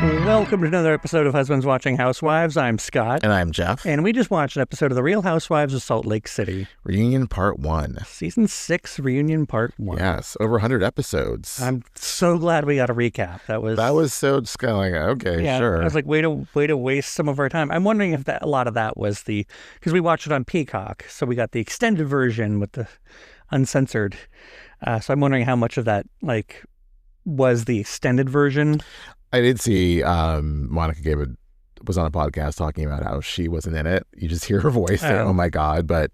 Welcome to another episode of Husbands Watching Housewives. I'm Scott. And I'm Jeff. And we just watched an episode of The Real Housewives of Salt Lake City. Reunion Part 1. Season 6, Reunion Part 1. Yes, over 100 episodes. I'm so glad we got a recap. That was so just kind of like, okay, yeah, sure. I was like, way to waste some of our time. I'm wondering if a lot of that was because we watched it on Peacock, so we got the extended version with the uncensored. So I'm wondering how much of that, was the extended version. I did see Monica was on a podcast talking about how she wasn't in it. You just hear her voice there, oh my God. But,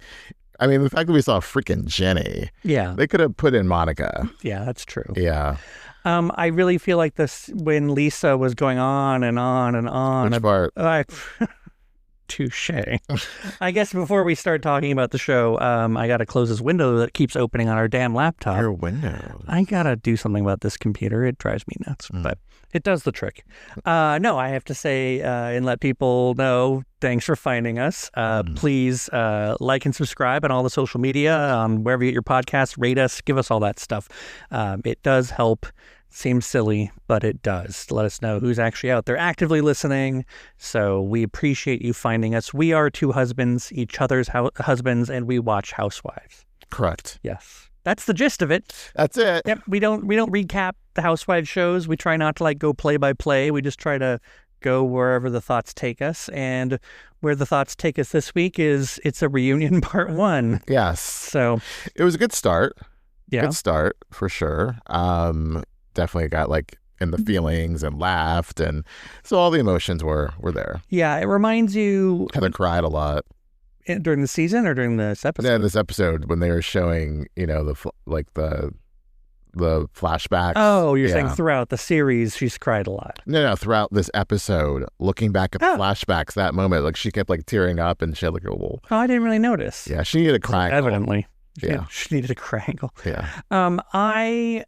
I mean, the fact that we saw freaking Jenny. Yeah. They could have put in Monica. Yeah, that's true. Yeah. I really feel like this, when Lisa was going on and on and on. Which part? Touche. I guess before we start talking about the show, I got to close this window that keeps opening on our damn laptop. Your window. I got to do something about this computer. It drives me nuts, but it does the trick. No, I have to say and let people know, thanks for finding us. Please like and subscribe on all the social media, on wherever you get your podcasts, rate us, give us all that stuff. It does help. Seems silly, but it does. Let us know who's actually out there actively listening. So we appreciate you finding us. We are two husbands, each other's husbands, and we watch Housewives. Correct. Yes. That's the gist of it. That's it. Yep. We don't recap the Housewives shows. We try not to go play by play. We just try to go wherever the thoughts take us. And where the thoughts take us this week it's a reunion part 1. Yes. So it was a good start. Yeah. Good start for sure. Definitely got in the feelings and laughed, and so all the emotions were there. Yeah, it reminds you. Heather cried a lot during the season or during this episode. Yeah, this episode when they were showing the flashbacks. Oh, you're saying throughout the series she's cried a lot. No, throughout this episode, looking back at the flashbacks, that moment, she kept tearing up, and she had a little. Oh, I didn't really notice. Yeah, she needed a cry. Evidently. Yeah. She needed a crangle. Yeah. I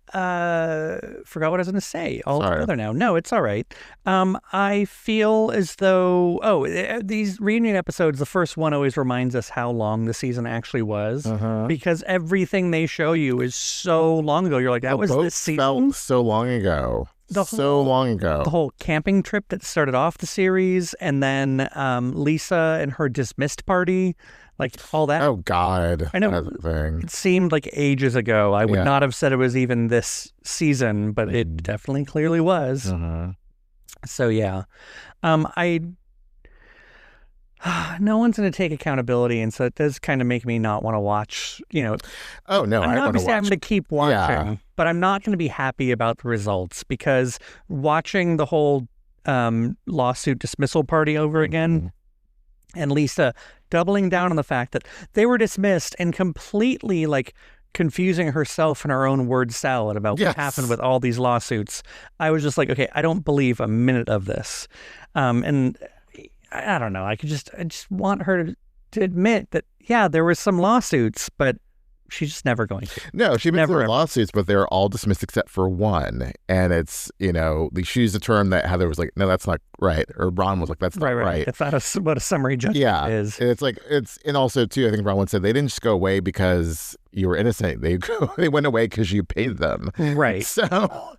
forgot what I was going to say altogether now. No, it's all right. I feel as though, these reunion episodes, the first one always reminds us how long the season actually was, because everything they show you is so long ago. You're like, that was this season? Felt so long ago. So long ago. The whole camping trip that started off the series, and then Lisa and her dismissed party. All that. Oh, God. I know. It seemed like ages ago. I would not have said it was even this season, but it definitely clearly was. So, yeah. No one's going to take accountability, and so it does kind of make me not want to watch, Oh, no, I want to watch. Obviously, I'm going to keep watching, but I'm not going to be happy about the results, because watching the whole lawsuit dismissal party over again, and Lisa doubling down on the fact that they were dismissed and completely confusing herself in her own word salad about what happened with all these lawsuits. I was just like, okay, I don't believe a minute of this. And I don't know. I just want her to admit that, there was some lawsuits, but she's just never going to. No, she admits there were lawsuits, but they're all dismissed except for one. And it's, she used a term that Heather was like, no, that's not right. Or Bron was like, that's not right. It's not what a summary judgment is. It's, and also too, I think Bron once said, they didn't just go away because you were innocent. They went away because you paid them. Right. So,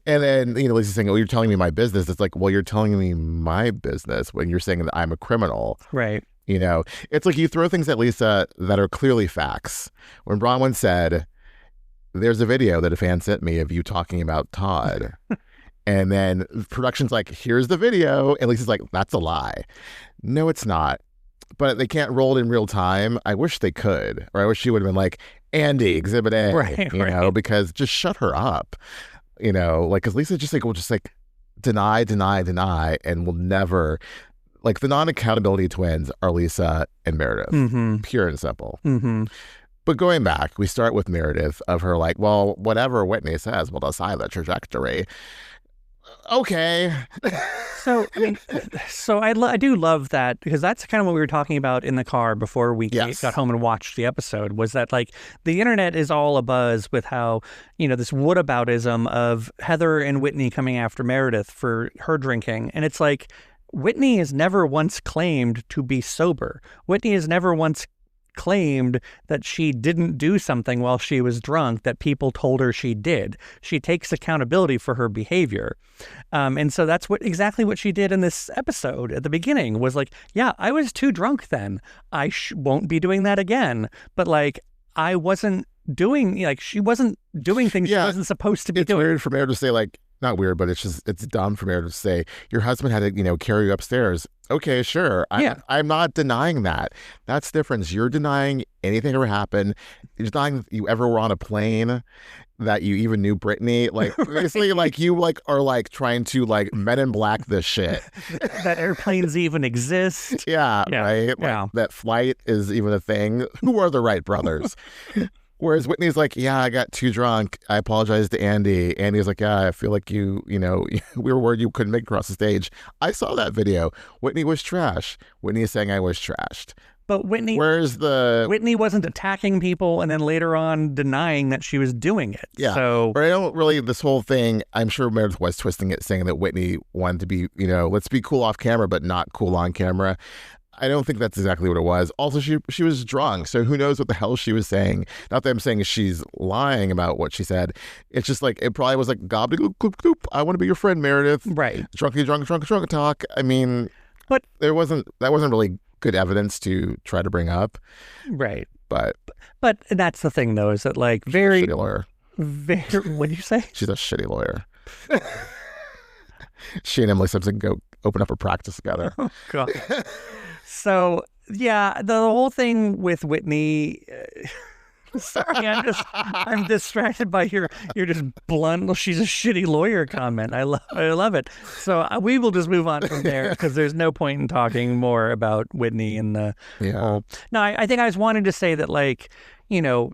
and then, Lisa's saying, oh, you're telling me my business. It's like, well, you're telling me my business when you're saying that I'm a criminal. Right. It's like you throw things at Lisa that are clearly facts. When Bronwyn said, there's a video that a fan sent me of you talking about Todd. And then production's like, here's the video. And Lisa's like, that's a lie. No, it's not. But they can't roll it in real time. I wish they could. Or I wish she would have been like, Andy, Exhibit A. Right. Because just shut her up. Because Lisa will just deny, and will never. The non-accountability twins are Lisa and Meredith. Pure and simple. But going back, we start with Meredith of her well, whatever Whitney says will decide the trajectory. Okay. I do love that, because that's kind of what we were talking about in the car before we got home and watched the episode, was that the internet is all abuzz with how, this whataboutism of Heather and Whitney coming after Meredith for her drinking. And it's Whitney has never once claimed to be sober. Whitney has never once claimed that she didn't do something while she was drunk that people told her she did. She takes accountability for her behavior. And so that's exactly what she did in this episode at the beginning, was like, yeah, I was too drunk then. I won't be doing that again. But like, I wasn't doing, like, she wasn't doing things she wasn't supposed to be doing. It's weird for Meredith to say, like, not weird, but it's dumb for Meredith to say, your husband had to, carry you upstairs. Okay, sure. I'm not denying that. That's the difference. You're denying anything ever happened. You're denying that you ever were on a plane, that you even knew Brittany. Like, basically, like, you, like, are, like, trying to, like, Men in Black this shit. That airplanes even exist. Yeah, right? Yeah. Like, that flight is even a thing. Who are the Wright brothers? Whereas Whitney's like, yeah, I got too drunk. I apologize to Andy. Andy's like, yeah, I feel like we were worried you couldn't make it across the stage. I saw that video. Whitney was trash. Whitney is saying I was trashed. But Whitney wasn't attacking people and then later on denying that she was doing it. Yeah. So, but I don't really, this whole thing, I'm sure Meredith was twisting it, saying that Whitney wanted to be, let's be cool off camera, but not cool on camera. I don't think that's exactly what it was. Also, she was drunk, so who knows what the hell she was saying. Not that I'm saying she's lying about what she said. It's just like, it probably was like, gobbledygook, I want to be your friend, Meredith. Right. Drunk talk. I mean, but that wasn't really good evidence to try to bring up. Right. But that's the thing, though, is that, like, very... Shitty lawyer. What did you say? She's a shitty lawyer. She and Emily Simpson go open up a practice together. Oh, God. So, yeah, the whole thing with Whitney... Sorry, I'm distracted by your just blunt, well, she's a shitty lawyer comment. I love it. So we will just move on from there because there's no point in talking more about Whitney and the whole... No, I think I just wanted to say that, like, when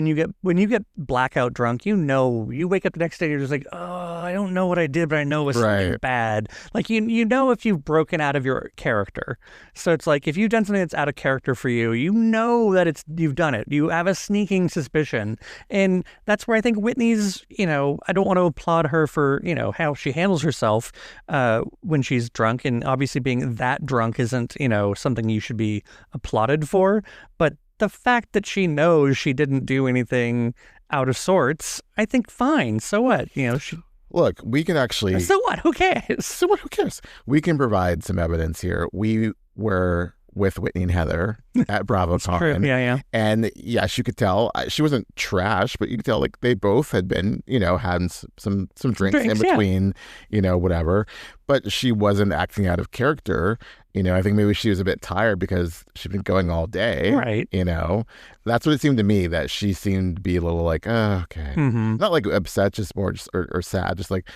you get blackout drunk, you wake up the next day and you're just like, oh, I don't know what I did, but I know it was something bad. Like, you know if you've broken out of your character. So it's like, if you've done something that's out of character for you, you know that you've done it. You have a sneaking suspicion. And that's where I think Whitney's, I don't want to applaud her for, how she handles herself when she's drunk. And obviously being that drunk isn't, something you should be applauded for. But the fact that she knows she didn't do anything out of sorts, I think fine. So what? Look, we can actually... So what? Who cares? Who cares? We can provide some evidence here. We were with Whitney and Heather at BravoCon. Yeah. And yes, you could tell she wasn't trash, but you could tell like they both had been, having some drinks in between, whatever. But she wasn't acting out of character. I think maybe she was a bit tired because she'd been going all day. Right. That's what it seemed to me, that she seemed to be a little like, oh, okay. Mm-hmm. Not like upset, just more or sad, just like,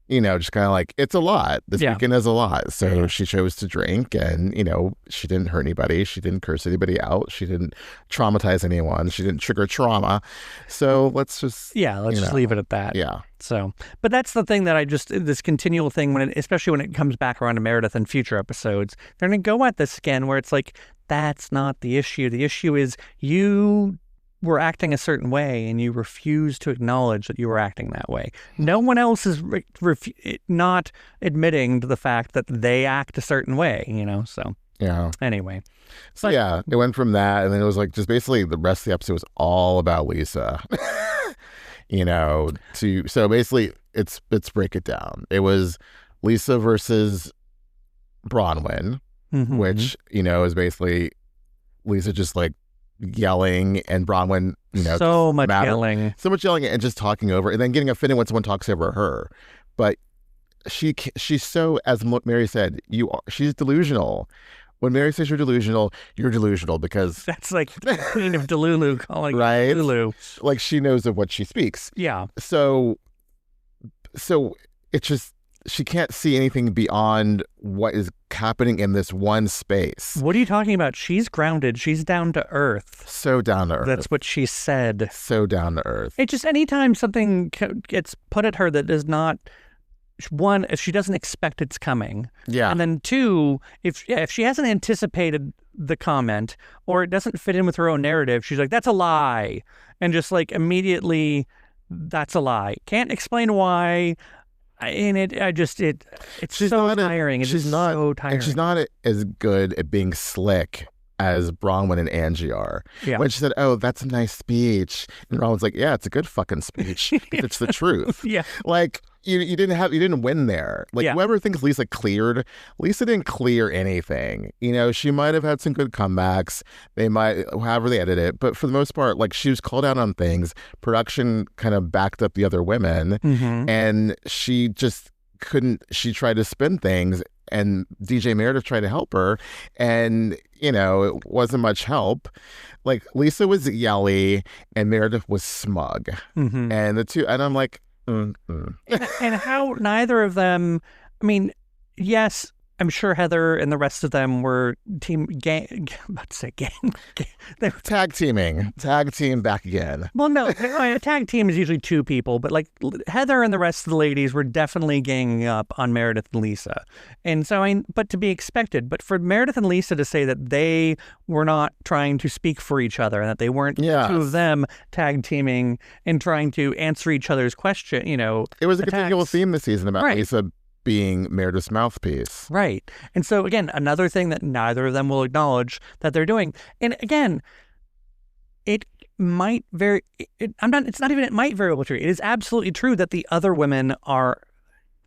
just kind of like, it's a lot. This weekend is a lot. So she chose to drink and, she didn't hurt anybody. She didn't curse anybody out. She didn't traumatize anyone. She didn't trigger trauma. So let's just... Yeah, let's just leave it at that. Yeah. So, but that's the thing that this continual thing, especially when it comes back around to Meredith in future episodes, they're going to go at this again where it's like, that's not the issue. The issue is you were acting a certain way and you refuse to acknowledge that you were acting that way. No one else is not admitting to the fact that they act a certain way, so. Yeah. Anyway. So yeah, it went from that, and then it was like just basically the rest of the episode was all about Lisa. So basically let's break it down. It was Lisa versus Bronwyn, which, is basically Lisa just like yelling and Bronwyn, so much yelling and just talking over and then getting offended when someone talks over her. But she's so, as Mary said, she's delusional. When Mary says you're delusional because... That's like the Queen of Delulu calling right? Delulu. Like she knows of what she speaks. Yeah. So it's just, she can't see anything beyond what is happening in this one space. What are you talking about? She's grounded. She's down to earth. So down to earth. That's what she said. So down to earth. It just, anytime something gets put at her that is not... One, if she doesn't expect it's coming. Yeah. And then two, if she hasn't anticipated the comment or it doesn't fit in with her own narrative, she's like, that's a lie. And just like immediately, that's a lie. Can't explain why. And it's so tiring. It's so tiring. And she's not as good at being slick as Bronwyn and Angie are. Yeah. When she said, "Oh, that's a nice speech," and Bronwyn's like, "Yeah, it's a good fucking speech. It's the truth." Yeah. Like you didn't win there. Like whoever thinks Lisa didn't clear anything. You know, she might have had some good comebacks. They might, however they edit it, but for the most part, like she was called out on things. Production kind of backed up the other women, and she just couldn't. She tried to spin things, and DJ Meredith tried to help her, and you know, it wasn't much help. Like Lisa was yelly, and Meredith was smug, and the two, and I'm like. And how neither of them, I mean, yes, I'm sure Heather and the rest of them were team gang. I'm about to say gang. They were tag team back again. Well, no, a tag team is usually two people, but like Heather and the rest of the ladies were definitely ganging up on Meredith and Lisa. And so, but to be expected, but for Meredith and Lisa to say that they were not trying to speak for each other and that they weren't two of them tag teaming and trying to answer each other's question, you know. It was a continual theme this season about Lisa being Meredith's mouthpiece. Right. And so, again, another thing that neither of them will acknowledge that they're doing. And again, it might very, it's not even, it might very well be true. It is absolutely true that the other women are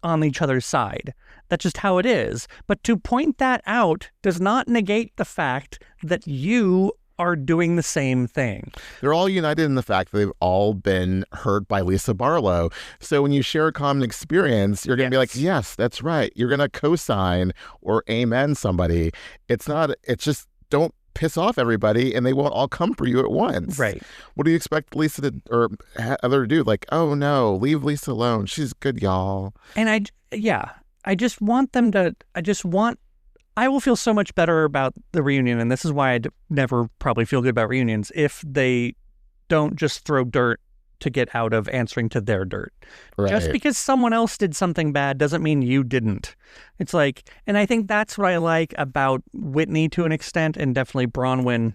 on each other's side. That's just how it is. But to point that out does not negate the fact that you are doing the same thing. They're all united in the fact that they've all been hurt by Lisa Barlow. So when you share a common experience, you're going to be like, yes, that's right. You're going to co-sign or amen somebody. It's just don't piss off everybody and they won't all come for you at once. Right. What do you expect Lisa to, or Heather to do? Like, oh no, leave Lisa alone. She's good, y'all. And I just want them to, I will feel so much better about the reunion, and this is why I never probably feel good about reunions, if they don't just throw dirt to get out of answering to their dirt. Right. Just because someone else did something bad doesn't mean you didn't. It's like, and I think that's what I like about Whitney to an extent, and definitely Bronwyn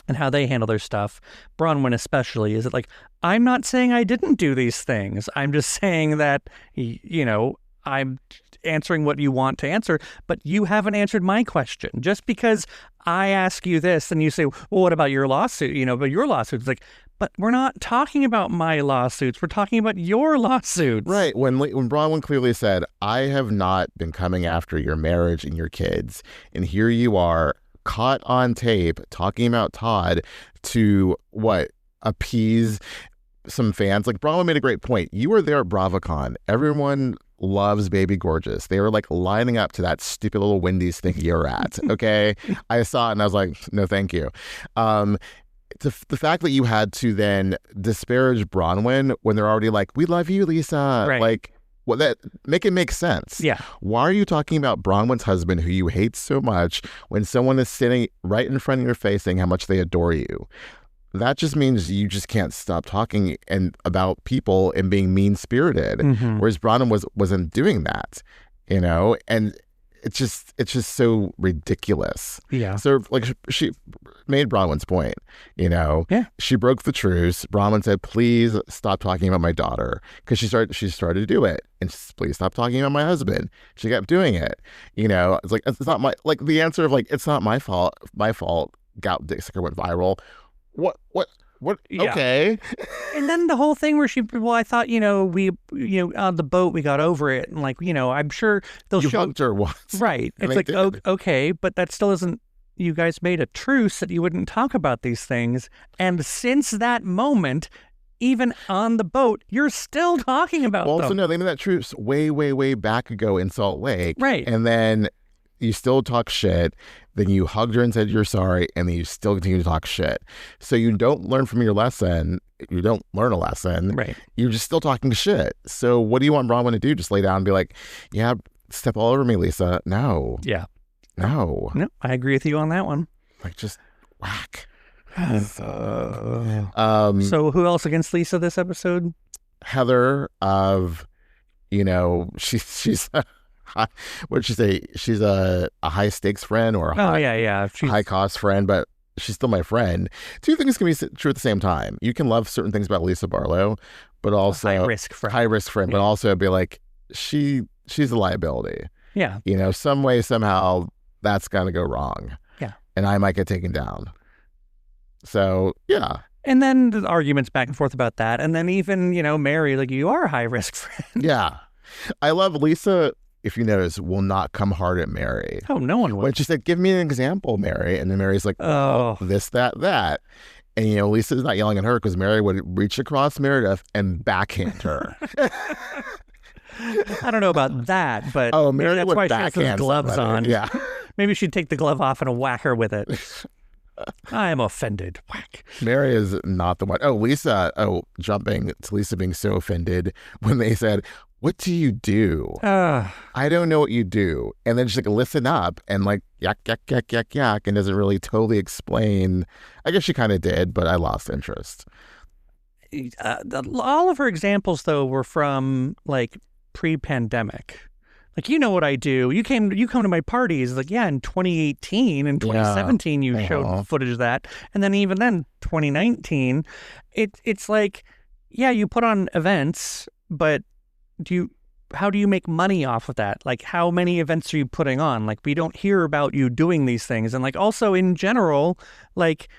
and how they handle their stuff. Bronwyn especially, is it like, I'm not saying I didn't do these things. I'm just saying that, you know, I'm answering what you want to answer, but you haven't answered my question. Just because I ask you this and you say, well, what about your lawsuit? You know, but your lawsuit's like, but we're not talking about my lawsuits. We're talking about your lawsuits. Right. When Bronwyn clearly said, I have not been coming after your marriage and your kids. And here you are caught on tape talking about Todd to appease some fans. Like Bronwyn made a great point. You were there at BravoCon. Everyone loves Baby Gorgeous. They were like lining up to that stupid little Wendy's thing you're at. Okay. I saw it and I was like, no, thank you. The fact that you had to then disparage Bronwyn when they're already like, we love you, Lisa. Right. Like, that make it make sense. Yeah. Why are you talking about Bronwyn's husband, who you hate so much, when someone is sitting right in front of your face saying how much they adore you? That just means you just can't stop talking about people and being mean-spirited. Whereas Bronwyn wasn't doing that, you know? And it's just so ridiculous. Yeah. So like she made Bronwyn's point, you know? Yeah. She broke the truce. Bronwyn said, please stop talking about my daughter. Because she started to do it. And please stop talking about my husband. She kept doing it. You know, it's like, it's not my, like the answer of like, it's not my fault. Gout Dick Sticker went viral. What? Yeah. Okay. And then the whole thing where I thought, on the boat, we got over it. And like, I'm sure they'll show. Hugged her once. Right. It's like, okay, but that still isn't, you guys made a truce that you wouldn't talk about these things. And since that moment, even on the boat, you're still talking about them. Also, no, they made that truce way, way, way back ago in Salt Lake. Right. And then you still talk shit. Then you hugged her and said you're sorry, and then you still continue to talk shit. So you don't learn from your lesson. You don't learn a lesson. Right. You're just still talking shit. So what do you want Bronwyn to do? Just lay down and be like, yeah, step all over me, Lisa. No. Yeah. No. No, I agree with you on that one. Like, just whack. So who else against Lisa this episode? Heather of, she's what did she say? She's a high stakes friend or a high cost friend, but she's still my friend. Two things can be true at the same time. You can love certain things about Lisa Barlow, but also high risk friend, but also be like, she's a liability. Yeah. Some way, somehow that's got to go wrong. Yeah. and I might get taken down. So, yeah. And then the arguments back and forth about that. And then even, Mary, like, you are a high-risk friend. Yeah. I love Lisa, if you notice, will not come hard at Mary. Oh, no one will. When she said, give me an example, Mary. And then Mary's like, oh, this, that. And, Lisa's not yelling at her because Mary would reach across Meredith and backhand her. I don't know about that, but Mary that's would why she has those gloves on. Yeah. Maybe she'd take the glove off and whack her with it. I am offended. Whack. Mary is not the one. Lisa. Jumping to Lisa being so offended when they said, what do you do? I don't know what you do. And then she's like, listen up, and like, yak, and doesn't really totally explain. I guess she kind of did, but I lost interest. All of her examples, though, were from like pre-pandemic. Like, you know what I do. You come to my parties. Like, yeah, in 2018 and 2017, you showed footage of that. And then even then, 2019, it's like, yeah, you put on events, but how do you make money off of that? Like, how many events are you putting on? Like, we don't hear about you doing these things. And like, also in general, like,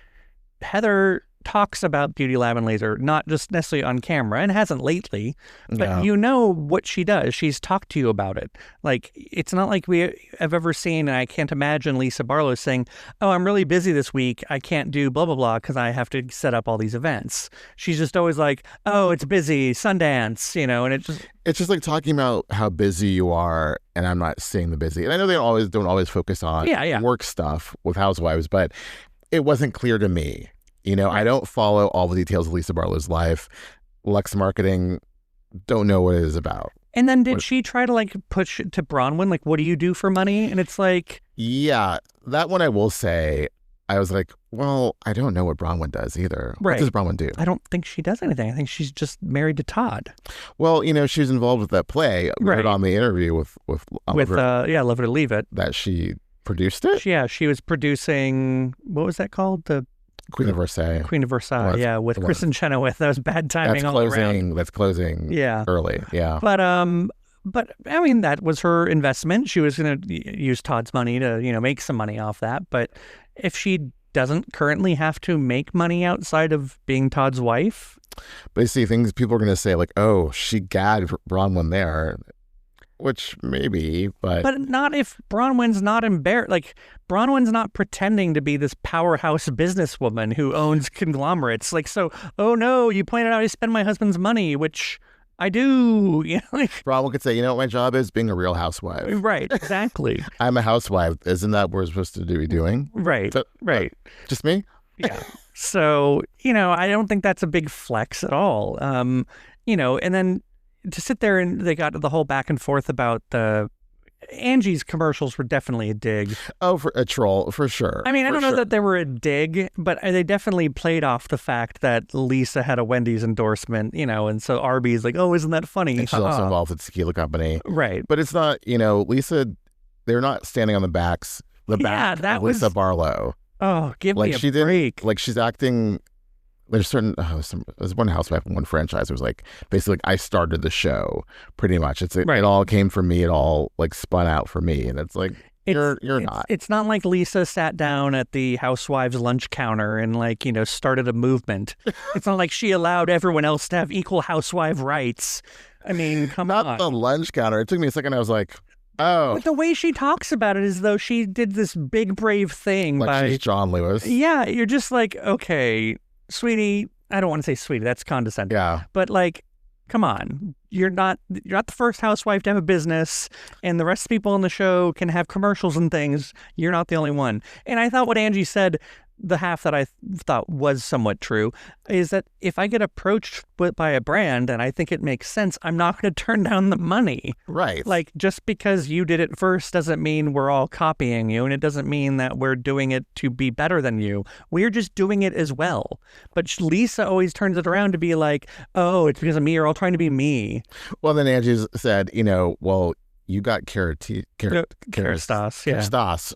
Heather talks about Beauty Lab and Laser, not just necessarily on camera, and hasn't lately, but you know what she does. She's talked to you about it. Like, it's not like we have ever seen, and I can't imagine Lisa Barlow saying, oh, I'm really busy this week. I can't do blah, blah, blah, because I have to set up all these events. She's just always like, oh, it's busy, Sundance, and it's just like talking about how busy you are, and I'm not seeing the busy. And I know they don't always focus on work stuff with Housewives, but it wasn't clear to me. I don't follow all the details of Lisa Barlow's life. Lux Marketing, don't know what it is about. And then did she try to like push it to Bronwyn? Like, what do you do for money? And it's like... Yeah, that one I will say, I was like, well, I don't know what Bronwyn does either. Right. What does Bronwyn do? I don't think she does anything. I think she's just married to Todd. Well, she was involved with that play. We heard on the interview with Love It or Leave It. That she produced it? Yeah, she was producing, what was that called? The Queen of Versailles. With Kristen Chenoweth. That was bad timing all around. That's closing early, yeah. But I mean, that was her investment. She was going to use Todd's money to, make some money off that. But if she doesn't currently have to make money outside of being Todd's wife. But you see, people are going to say like, oh, she gagged Bronwyn there. Which maybe, but not if Bronwyn's not embarrassed. Like, Bronwyn's not pretending to be this powerhouse businesswoman who owns conglomerates. Like, so, oh no, you pointed out I spend my husband's money, which I do. Bronwyn could say, what my job is? Being a real housewife. Right, exactly. I'm a housewife. Isn't that what we're supposed to be doing? Right, right. Just me? Yeah. So, I don't think that's a big flex at all. And then to sit there and they got the whole back and forth about Angie's commercials were definitely a dig. Oh, for a troll, for sure. I mean, I don't know that they were a dig, but they definitely played off the fact that Lisa had a Wendy's endorsement, and so Arby's like, oh, isn't that funny? And she's also involved with the tequila company. Right. But it's not, Lisa, they're not standing on the back of Lisa Barlow. Oh, give me a break. Like, she's acting... There's certain, there's one housewife and one franchise. It was like, basically, like, I started the show, pretty much. It all came from me. It all, like, spun out for me. And it's like, you're not. It's not like Lisa sat down at the Housewives lunch counter and, like, started a movement. It's not like she allowed everyone else to have equal housewife rights. I mean, come on. Not the lunch counter. It took me a second. I was like, oh. But the way she talks about it is though she did this big, brave thing. Like she's John Lewis. Yeah, you're just like, okay, sweetie, I don't want to say sweetie, that's condescending. Yeah. But like, come on. You're not the first housewife to have a business, and the rest of the people on the show can have commercials and things. You're not the only one. And I thought what Angie said, the half that I thought was somewhat true, is that if I get approached by a brand and I think it makes sense, I'm not going to turn down the money. Right. Like, just because you did it first doesn't mean we're all copying you, and it doesn't mean that we're doing it to be better than you. We're just doing it as well. But Lisa always turns it around to be like, oh, it's because of me. You're all trying to be me. Well, then Angie said, well, you got Kerastase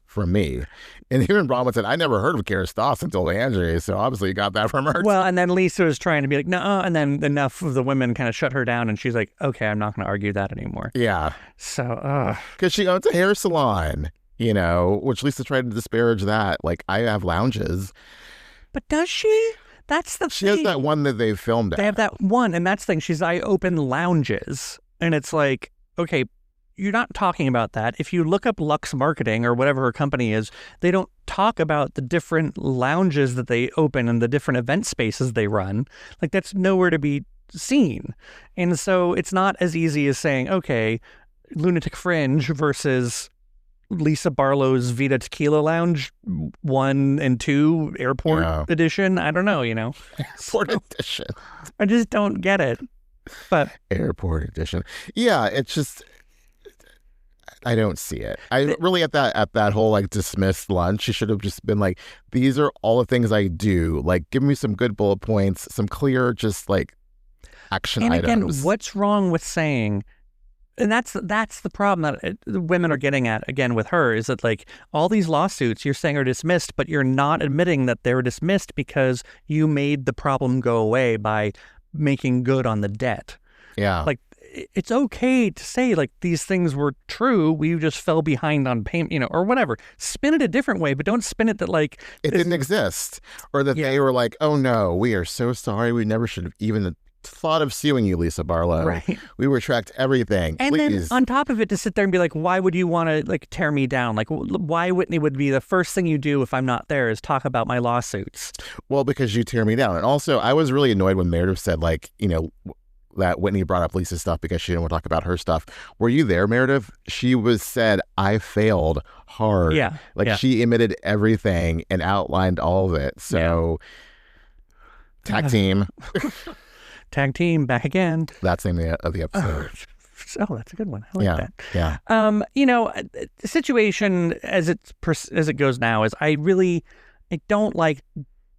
from me. And even Bronwyn said, I never heard of Kerastase until Angie, so obviously you got that from her. Well, and then Lisa was trying to be like, no, and then enough of the women kind of shut her down, and she's like, okay, I'm not going to argue that anymore. Yeah. So, because she owns a hair salon. which Lisa tried to disparage that. Like, I have lounges. But does she? That's the She thing. has that one that they filmed at. They have that one, and that's the thing. I open lounges, and it's like, okay, you're not talking about that. If you look up Lux Marketing or whatever her company is, they don't talk about the different lounges that they open and the different event spaces they run. Like, that's nowhere to be seen. And so it's not as easy as saying, okay, Lunatic Fringe versus Lisa Barlow's Vita Tequila Lounge 1 and 2 Airport Edition. I don't know, Airport Edition. I just don't get it. But Airport Edition. Yeah, it's just, I don't see it. I really, at that whole like dismissed lunch, she should have just been like, these are all the things I do. Like, give me some good bullet points, some clear, just like action items. And again, what's wrong with saying, and that's the problem that the women are getting at, again, with her, is that, like, all these lawsuits you're saying are dismissed, but you're not admitting that they're dismissed because you made the problem go away by making good on the debt. Yeah. Like, it's okay to say, like, these things were true, we just fell behind on payment, or whatever. Spin it a different way, but don't spin it that, like, it didn't exist. Or that they were like, oh no, we are so sorry, we never should have even thought of suing you, Lisa Barlow. Right. We retract everything. And please. Then on top of it, to sit there and be like, why would you want to, like, tear me down? Like, why, Whitney, would be the first thing you do if I'm not there is talk about my lawsuits? Well, because you tear me down. And also, I was really annoyed when Meredith said, like, that Whitney brought up Lisa's stuff because she didn't want to talk about her stuff. Were you there, Meredith? She said, I failed hard. Yeah. She admitted everything and outlined all of it. So, tag team. Tag team, back again. That's the name of the episode. Oh, that's a good one. I like that. Yeah. The situation as it goes now is I don't like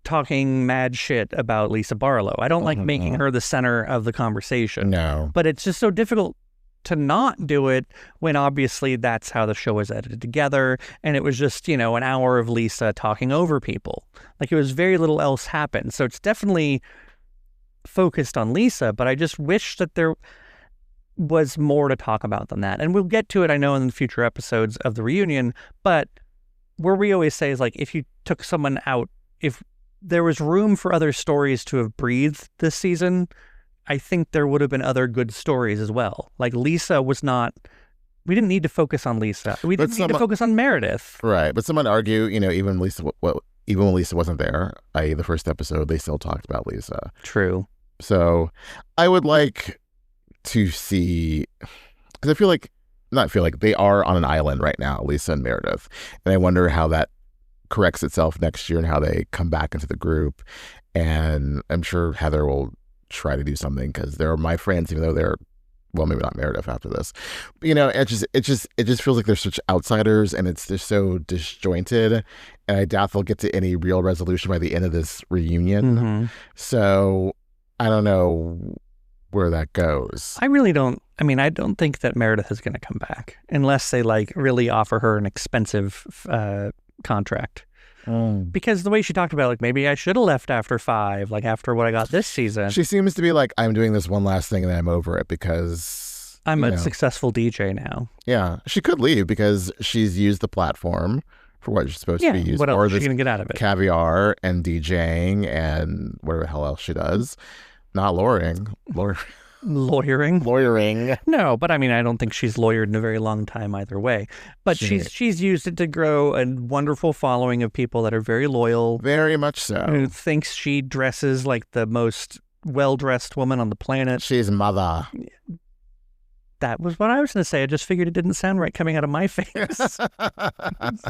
talking mad shit about Lisa Barlow. I don't like making her the center of the conversation. No. But it's just so difficult to not do it when obviously that's how the show was edited together, and it was just, an hour of Lisa talking over people. Like, it was very little else happened. So it's definitely focused on Lisa, but I just wish that there was more to talk about than that. And we'll get to it, I know, in the future episodes of the reunion, but where we always say is, like, if you took someone out, if there was room for other stories to have breathed this season, I think there would have been other good stories as well. Like, Lisa was not, we didn't need to focus on Lisa. We didn't need to focus on Meredith. Right. But someone argue, even when Lisa wasn't there, i.e. the first episode, they still talked about Lisa. True. So I would like to see, because not feel like they are on an island right now, Lisa and Meredith. And I wonder how that corrects itself next year and how they come back into the group. And I'm sure Heather will try to do something because they're my friends, even though they're, well, maybe not Meredith after this. But, it just feels like they're such outsiders and it's just so disjointed. And I doubt they'll get to any real resolution by the end of this reunion. Mm-hmm. So I don't know where that goes. I don't think that Meredith is going to come back unless they really offer her an expensive contract. Because the way she talked about, maybe I should have left after 5, after what I got this season. She seems to be like, I'm doing this one last thing and then I'm over it because I'm a successful DJ now. Yeah. She could leave because she's used the platform for what she's supposed to be used. What else or is she going to get out of it? Caviar and DJing and whatever the hell else she does. Not lawyering. Lawyering? No, but I don't think she's lawyered in a very long time either way. But she's used it to grow a wonderful following of people that are very loyal. Very much so. Who thinks she dresses like the most well-dressed woman on the planet. She's mother. That was what I was going to say. I just figured it didn't sound right coming out of my face.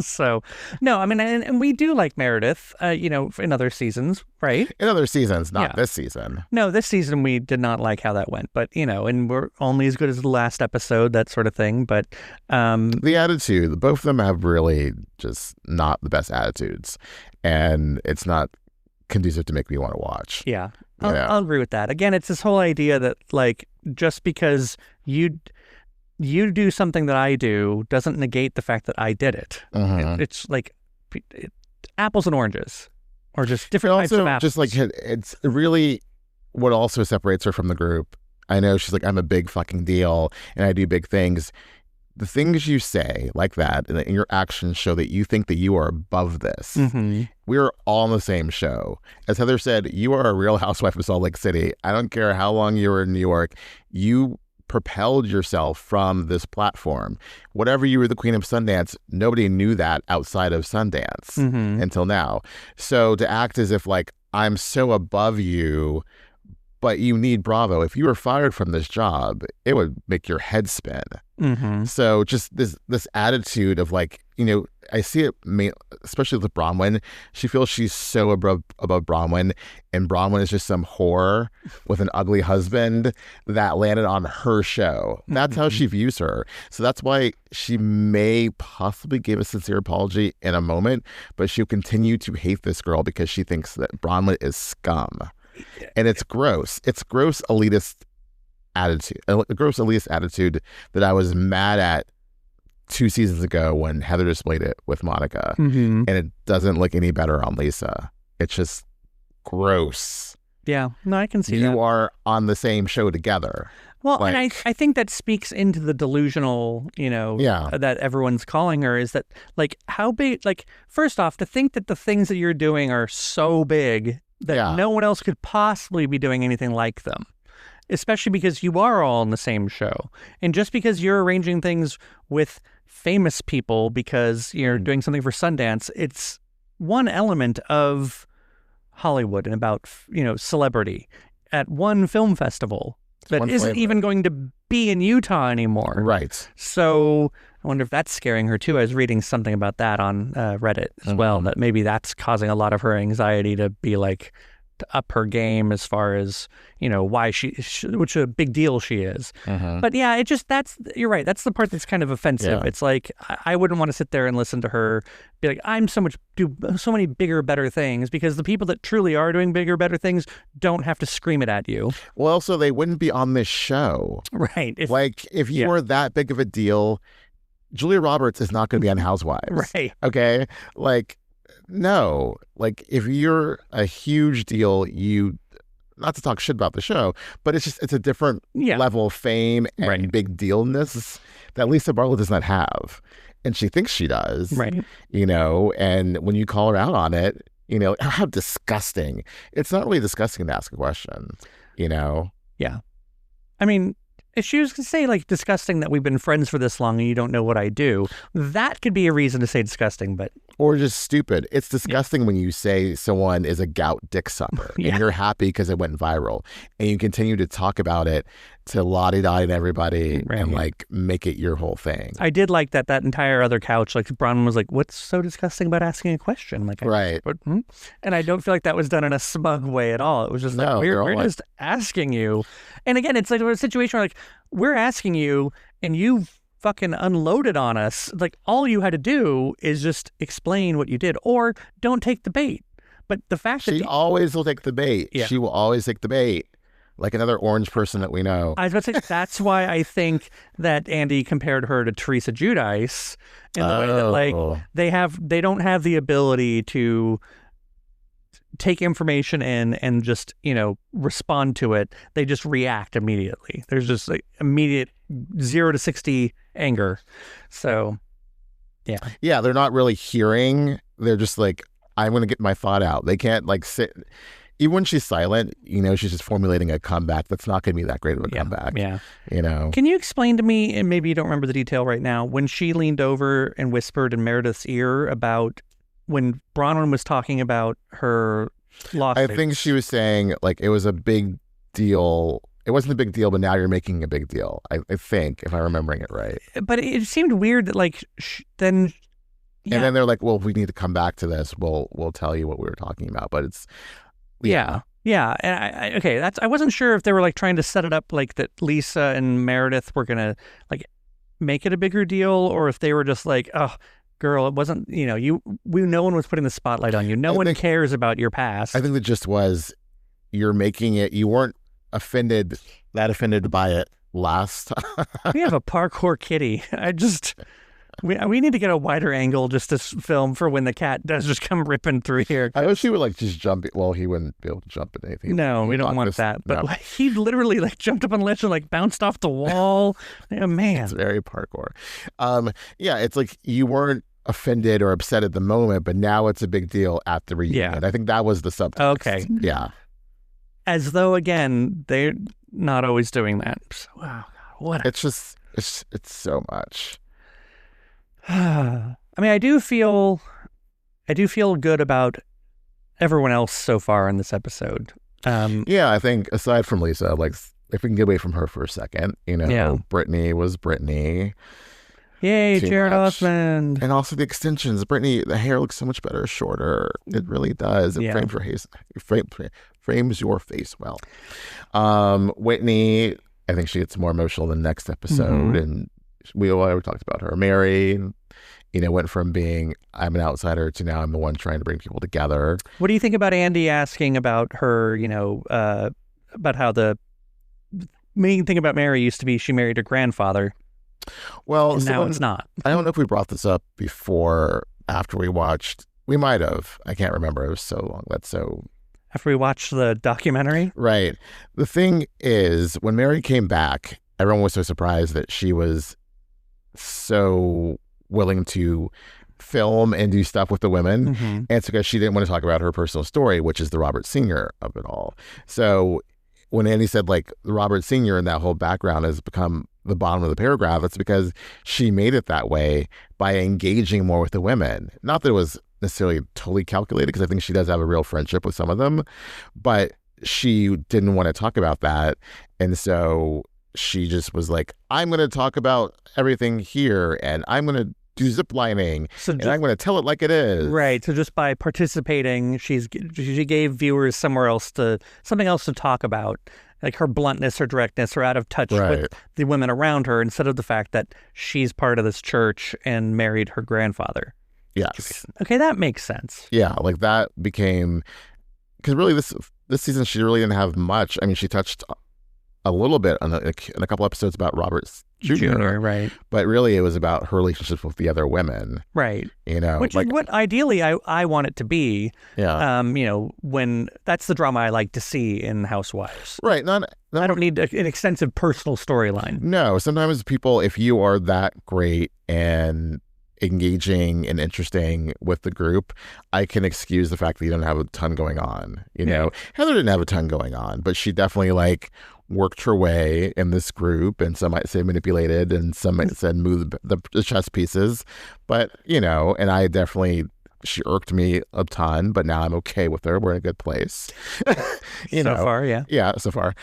So, no, and we do like Meredith, in other seasons, right? In other seasons, not this season. No, this season we did not like how that went, but, and we're only as good as the last episode, that sort of thing. But the attitude, both of them have really just not the best attitudes. And it's not conducive to make me want to watch. Yeah. I'll agree with that. Again, it's this whole idea that just because you do something that I do doesn't negate the fact that I did it. Mm-hmm. It's apples and oranges, or just different types of apples. Just it's really what also separates her from the group. I know she's like, I'm a big fucking deal and I do big things. the things you say like that and your actions show that you think that you are above this. Mm-hmm. We're all on the same show. As Heather said, you are a real housewife of Salt Lake City. I don't care how long you were in New York. You propelled yourself from this platform. Whatever you were the queen of Sundance, nobody knew that outside of Sundance until now. So to act as if like, I'm so above you, but you need Bravo. If you were fired from this job, it would make your head spin. Mm-hmm. So just this attitude of like, you know, I see it, especially with Bronwyn. She feels she's so above Bronwyn, and Bronwyn is just some whore with an ugly husband that landed on her show. That's how she views her. So that's why she may possibly give a sincere apology in a moment, but she'll continue to hate this girl because she thinks that Bronwyn is scum. And it's gross. It's gross elitist attitude. A gross elitist attitude that I was mad at 2 seasons ago when Heather displayed it with Monica. And it doesn't look any better on Lisa. It's just gross. Yeah. No, I can see that. You are on the same show together. Well, like, and I think that speaks into the delusional, you know, that everyone's calling her, is that like how big, like first off, to think that the things that you're doing are so big that no one else could possibly be doing anything like them, especially because you are all in the same show. And just because you're arranging things with famous people because you're doing something for Sundance, it's one element of Hollywood and about, you know, celebrity at one film festival that isn't even going to be in Utah anymore. Right. So I wonder if that's scaring her too. I was reading something about that on Reddit as well, that maybe that's causing a lot of her anxiety to be like, to up her game as far as, you know, why which a big deal she is. But yeah, it just, you're right. That's the part that's kind of offensive. It's like, I wouldn't want to sit there and listen to her be like, do so many bigger, better things, because the people that truly are doing bigger, better things don't have to scream it at you. Well, also they wouldn't be on this show. Right. If you were that big of a deal, Julia Roberts is not going to be on Housewives. Right. Okay. Like, no, like if you're a huge deal, not to talk shit about the show, but it's a different level of fame and big dealness that Lisa Barlow does not have. And she thinks she does, right? You know, and when you call her out on it, you know, how disgusting. It's not really disgusting to ask a question, you know? Yeah. I mean, if she was to say, like, disgusting that we've been friends for this long and you don't know what I do, that could be a reason to say disgusting, but... Or just stupid. It's disgusting when you say someone is a gout dick sucker and you're happy because it went viral and you continue to talk about it to la-di-da and everybody and, like, make it your whole thing. I did like that entire other couch, like, Bronwyn was like, what's so disgusting about asking a question? Like, and I don't feel like that was done in a smug way at all. It was just like, we're just asking you. And again, it's like a situation where, like, we're asking you and you fucking unloaded on us. Like, all you had to do is just explain what you did, or don't take the bait. But the fact that she always will take the bait. Yeah. She will always take the bait. Like another orange person that we know. I was about to say, that's why I think that Andy compared her to Teresa Giudice in the way that, like, they don't have the ability to take information in and just, you know, respond to it. They just react immediately. There's just like immediate 0 to 60 anger. So, yeah. Yeah, they're not really hearing. They're just like, I'm going to get my thought out. They can't, like, sit. Even when she's silent, you know, she's just formulating a comeback that's not going to be that great of a comeback. Yeah. You know? Can you explain to me, and maybe you don't remember the detail right now, when she leaned over and whispered in Meredith's ear about when Bronwyn was talking about her lawsuit? I think she was saying, like, it was a big deal. It wasn't a big deal, but now you're making a big deal. I think, if I'm remembering it right. But it seemed weird that, like, then... Yeah. And then they're like, well, if we need to come back to this, we'll tell you what we were talking about. But it's... Yeah. And I wasn't sure if they were, like, trying to set it up like that Lisa and Meredith were going to, like, make it a bigger deal, or if they were just like, oh, girl, it wasn't, you know, no one was putting the spotlight on you. No one cares about your past. I think the gist was you're making it, you weren't offended by it last time. We have a parkour kitty. We need to get a wider angle just to film for when the cat does just come ripping through here. I wish he would like just jump. Well, he wouldn't be able to jump at anything. No, we don't want that. But like, he literally like jumped up on the ledge and like bounced off the wall. Yeah, man, it's very parkour. Yeah, it's like you weren't offended or upset at the moment, but now it's a big deal at the reunion. I think that was the subtext. Okay. Yeah. As though again they're not always doing that. So, wow, what? It's just it's so much. I mean, I do feel good about everyone else so far in this episode. Yeah, I think aside from Lisa, like if we can get away from her for a second, Brittany was Brittany. Yay, Jared Osmond. And also the extensions. Brittany, the hair looks so much better shorter. It really does. It frames your face. Frames your face well. Whitney, I think she gets more emotional in the next episode, and we already talked about her. Mary, went from being I'm an outsider to now I'm the one trying to bring people together. What do you think about Andy asking about her? About how the main thing about Mary used to be she married her grandfather. Well, and now it's not. I don't know if we brought this up before. After we watched, we might have. I can't remember. It was so long. After we watched the documentary? Right. The thing is, when Mary came back, everyone was so surprised that she was so willing to film and do stuff with the women. And it's because she didn't want to talk about her personal story, which is the Robert Sr. of it all. So when Andy said, like, the Robert Sr. and that whole background has become the bottom of the paragraph, it's because she made it that way by engaging more with the women. Not that it was necessarily totally calculated, because I think she does have a real friendship with some of them, but she didn't want to talk about that. And so she just was like, I'm going to talk about everything here, and I'm going to do zip lining, and I'm going to tell it like it is. Right. So just by participating, she gave viewers something else to talk about. Like her bluntness or directness or out of touch with the women around her, instead of the fact that she's part of this church and married her grandfather. Yes. Okay, that makes sense. Yeah, like that became, because really this season she really didn't have much. I mean, she touched a little bit in a couple episodes about Robert Jr. Right. But really it was about her relationships with the other women. Right. Which is what ideally I want it to be. Yeah. When that's the drama I like to see in Housewives. Right. I don't need an extensive personal storyline. No. Sometimes people, if you are that great and engaging and interesting with the group, I can excuse the fact that you don't have a ton going on. Heather didn't have a ton going on, but she definitely worked her way in this group, and some might say manipulated, and some might say moved the chess pieces. But and I definitely, she irked me a ton, but now I'm okay with her. We're in a good place. So far, yeah. Yeah, so far.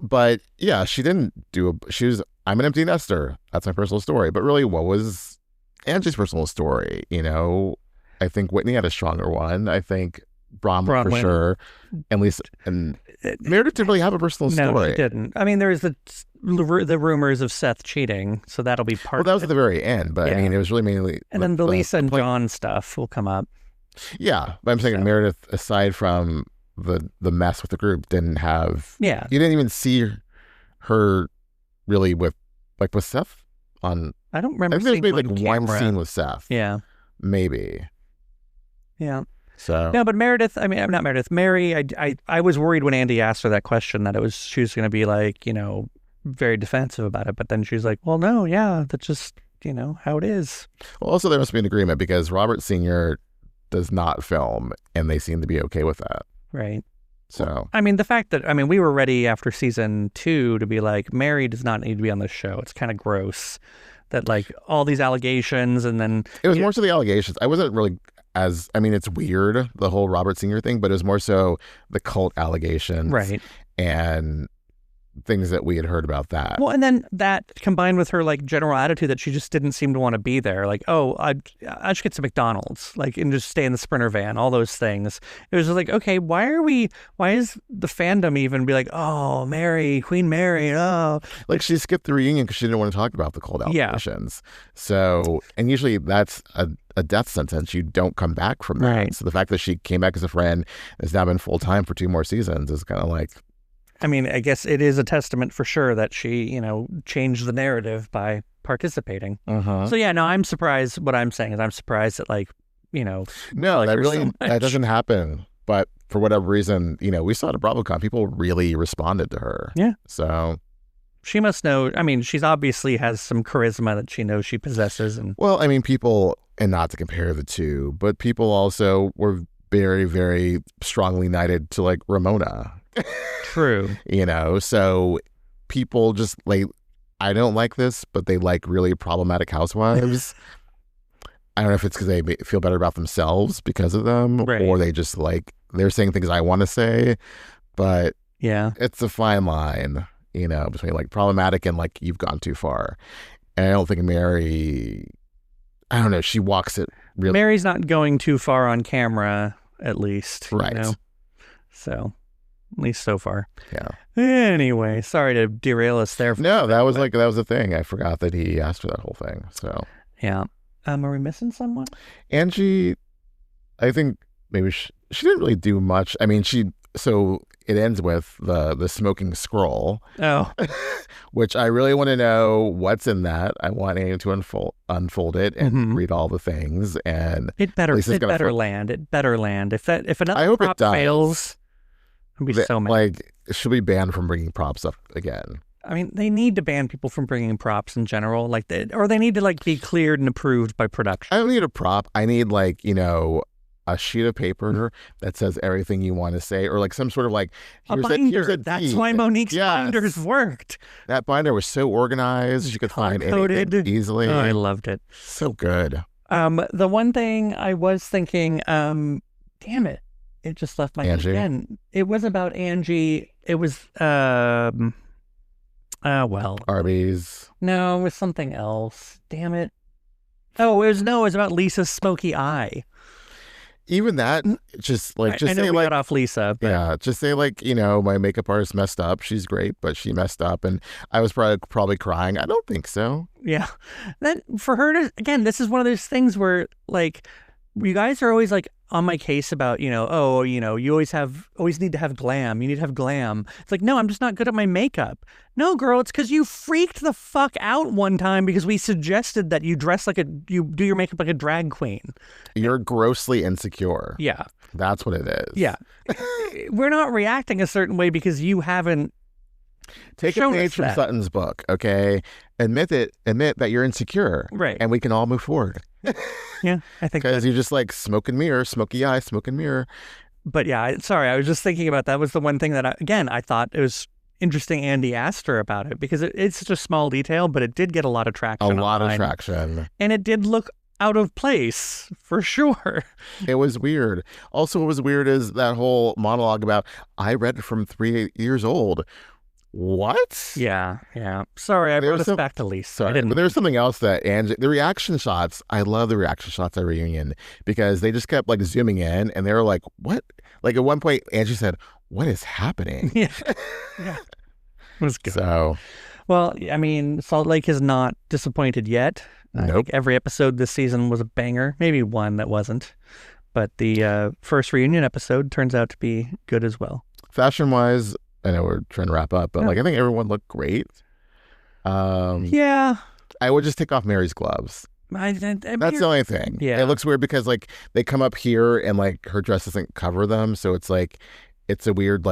But yeah, she didn't I'm an empty nester. That's my personal story. But really, what was Angie's personal story? I think Whitney had a stronger one. I think Bronwyn for sure. And Lisa and Meredith didn't really have a personal story. No, she didn't. I mean, there's the rumors of Seth cheating, so that'll be part. Well, that was at the very end, but I mean, it was really mainly. And then the Lisa and John stuff will come up. Yeah, but I'm saying Meredith, aside from the mess with the group, didn't have. Yeah, you didn't even see her really with Seth on. I don't remember. I think there's maybe one scene with Seth. Yeah, maybe. Yeah. So no, but Meredith. I mean, I'm not Meredith. Mary. I was worried when Andy asked her that question that she was going to be very defensive about it, but then she was like, "Well, no, yeah, that's just how it is." Well, also there must be an agreement because Robert Sr. does not film, and they seem to be okay with that. Right. So I mean, the fact that we were ready after season 2 to be like, Mary does not need to be on this show. It's kind of gross that all these allegations, and then it was more so the allegations. I wasn't really. It's weird, the whole Robert Sr. thing, but it was more so the cult allegations. Right. And things that we had heard about that. Well, and then that combined with her general attitude that she just didn't seem to want to be there. I should get to McDonald's, and just stay in the Sprinter van, all those things. It was just okay, why is the fandom even be oh, Mary, Queen Mary, oh. She skipped the reunion because she didn't want to talk about the cold allegations. Yeah. So, and usually that's a death sentence. You don't come back from that. Right. So the fact that she came back as a friend, has now been full-time for 2 more seasons is kind of I guess it is a testament for sure that she, changed the narrative by participating. So yeah, no, I'm surprised. What I'm saying is I'm surprised that no, like that her really so that doesn't happen. But for whatever reason, we saw it at BravoCon. People really responded to her. Yeah. So she must know. I mean, she's obviously has some charisma that she knows she possesses. And well, I mean, people, and not to compare the two, but people also were very, very strongly knighted to like Ramona. True. So people just like, I don't like this, but they like really problematic housewives. I don't know if it's because they feel better about themselves because of them, right, or they just like, they're saying things I want to say, but yeah, it's a fine line, between like problematic and like you've gone too far. And I don't think Mary, I don't know, she walks it really. Mary's not going too far on camera, at least. Right. So, at least so far. Yeah. Anyway, sorry to derail us there. No, that was the thing. I forgot that he asked for that whole thing. So. Yeah. Are we missing someone? Angie, I think maybe she didn't really do much. I mean, so it ends with the smoking scroll. Oh. Which I really want to know what's in that. I want Annie to unfold it and read all the things. And it better land. It better land. If another prop fails, I'd be so mad. Like, she'll be banned from bringing props up again. I mean, they need to ban people from bringing props in general, or they need to be cleared and approved by production. I don't need a prop. I need a sheet of paper that says everything you want to say, or like some sort of a binder. That's why Monique's binders worked. That binder was so organized; you could find anything easily. Oh, I loved it. So good. The one thing I was thinking, damn it just left my head again. It was about Angie. It was Arby's. No, it was something else. Damn it. Oh, it was about Lisa's smoky eye. Even that, just I know say we got off Lisa. But... yeah, just say my makeup artist messed up. She's great, but she messed up, and I was probably crying. I don't think so. Yeah, that for her to again, this is one of those things where you guys are always on my case about, you always need to have glam. You need to have glam. It's no, I'm just not good at my makeup. No, girl, it's because you freaked the fuck out one time because we suggested that you dress you do your makeup like a drag queen. You're grossly insecure. Yeah. That's what it is. Yeah. We're not reacting a certain way because you haven't Take a page from Sutton's book, okay? Admit that you're insecure. Right. And we can all move forward. Yeah, I think because you just smoke and mirror, smoky eye, smoke and mirror. But yeah, I was just thinking about that. Was the one thing that I thought it was interesting Andy asked her about it because it's such a small detail, but it did get a lot of traction. And it did look out of place for sure. It was weird. Also, what was weird is that whole monologue about, I read it from 3 years old. What? Yeah. Sorry, I brought us back to Lisa. Sorry, but there was something else that Angie, the reaction shots, I love the reaction shots at Reunion because they just kept zooming in and they were like, what? At one point, Angie said, what is happening? Yeah. It was good. So, well, I mean, Salt Lake has not disappointed yet. Nope. I think every episode this season was a banger. Maybe one that wasn't. But the first Reunion episode turns out to be good as well. Fashion-wise, I know we're trying to wrap up, but I think everyone looked great. Yeah. I would just take off Mary's gloves. That's the only thing. Yeah. It looks weird because they come up here and her dress doesn't cover them, so it's it's a weird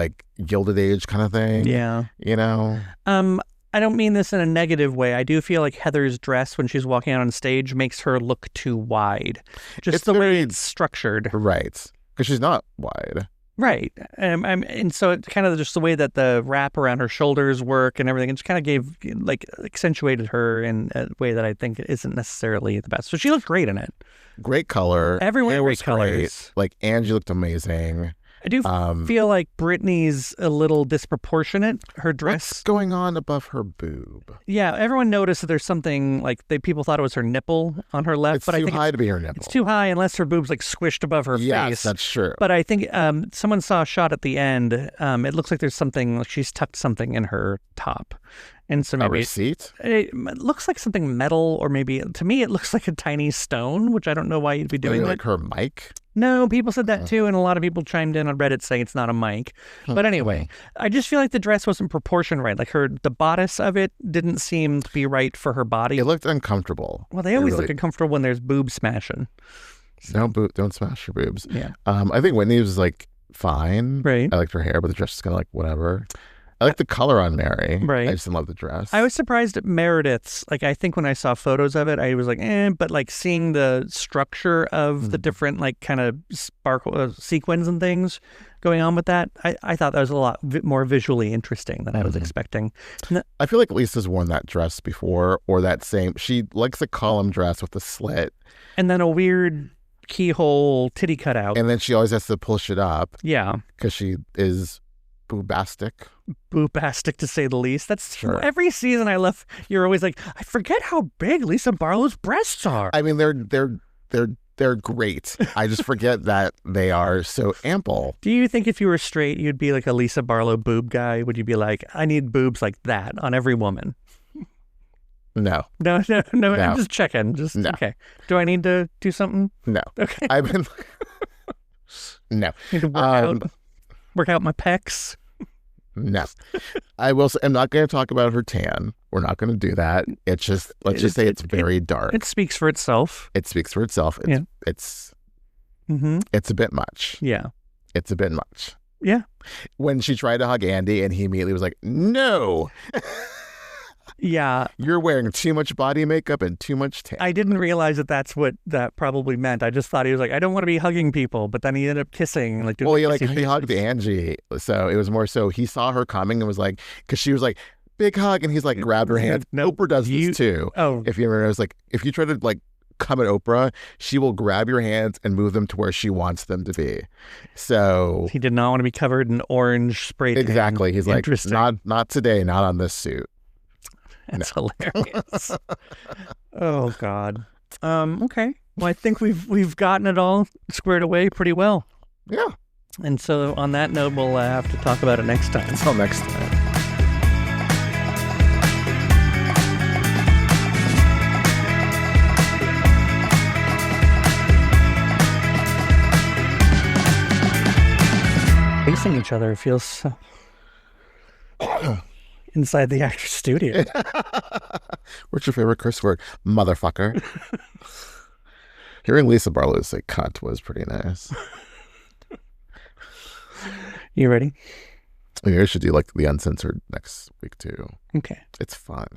Gilded Age kind of thing. Yeah. You know? I don't mean this in a negative way. I do feel like Heather's dress when she's walking out on stage makes her look too wide. Just the way it's structured. Right. Because she's not wide. Right. And so it kind of just the way that the wrap around her shoulders work and everything, it just kind of gave, accentuated her in a way that I think isn't necessarily the best. So she looked great in it. Great color. Everyone great colors. Angie looked amazing. I do feel like Brittany's a little disproportionate. Her dress. What's going on above her boob? Yeah, everyone noticed that there's something people thought it was her nipple on her left. It's too high to be her nipple. It's too high unless her boob's squished above her face. Yes, that's true. But I think someone saw a shot at the end. It looks like there's something, she's tucked something in her top. And so maybe a receipt? It looks like something metal, or maybe to me it looks like a tiny stone, which I don't know why you'd be doing. Like her mic? No, people said that too, and a lot of people chimed in on Reddit saying it's not a mic. But anyway, I just feel like the dress wasn't proportioned right. Like the bodice of it didn't seem to be right for her body. It looked uncomfortable. Well, they always look uncomfortable when there's boob smashing. So. Don't smash your boobs. Yeah. I think Whitney was like fine. Right. I liked her hair, but the dress is kind of like whatever. I like the color on Mary. Right. I just didn't love the dress. I was surprised at Meredith's. Like, I think when I saw photos of it, I was like, but like seeing the structure of the different like kind of sparkle sequins and things going on with that, I thought that was a lot more visually interesting than I was expecting. I feel like Lisa's worn that dress before, or that same. She likes a column dress with a slit. And then a weird keyhole titty cutout. And then she always has to push it up. Yeah. Because she is boobastic to say the least. That's sure. Every season I left, you're always like, I forget how big Lisa Barlow's breasts are. I mean, they're great. I just forget that they are so ample. Do you think if you were straight, you'd be like a Lisa Barlow boob guy? Would you be like, I need boobs like that on every woman? No. No. I'm just checking. No. Okay. Do I need to do something? No. Okay. I've been. No. Need to work out my pecs. No. I will say, I'm not going to talk about her tan. We're not going to do that. It's just, let's just say it's very dark. It speaks for itself. It speaks for itself. It's a bit much. Yeah. It's a bit much. Yeah. When she tried to hug Andy and he immediately was like, no. Yeah. You're wearing too much body makeup and too much tan. I didn't realize that that's what that probably meant. I just thought he was like, I don't want to be hugging people, but then he ended up kissing. Like, he hugged Angie. So it was more so he saw her coming and was like, because she was like, big hug. And he's like, grabbed her hand. No, Oprah does this too. Oh. If you remember, it was like, if you try to like come at Oprah, she will grab your hands and move them to where she wants them to be. So he did not want to be covered in orange spray tan. Exactly. He's like, not today, not on this suit. That's hilarious. Oh God. Okay. Well, I think we've gotten it all squared away pretty well. Yeah. And so on that note, we'll have to talk about it next time. Until next time. Facing each other feels so inside the actor's studio. What's your favorite curse word? Motherfucker. Hearing Lisa Barlow say cunt was pretty nice. You ready? Maybe I should do like the uncensored next week too. Okay. It's fun.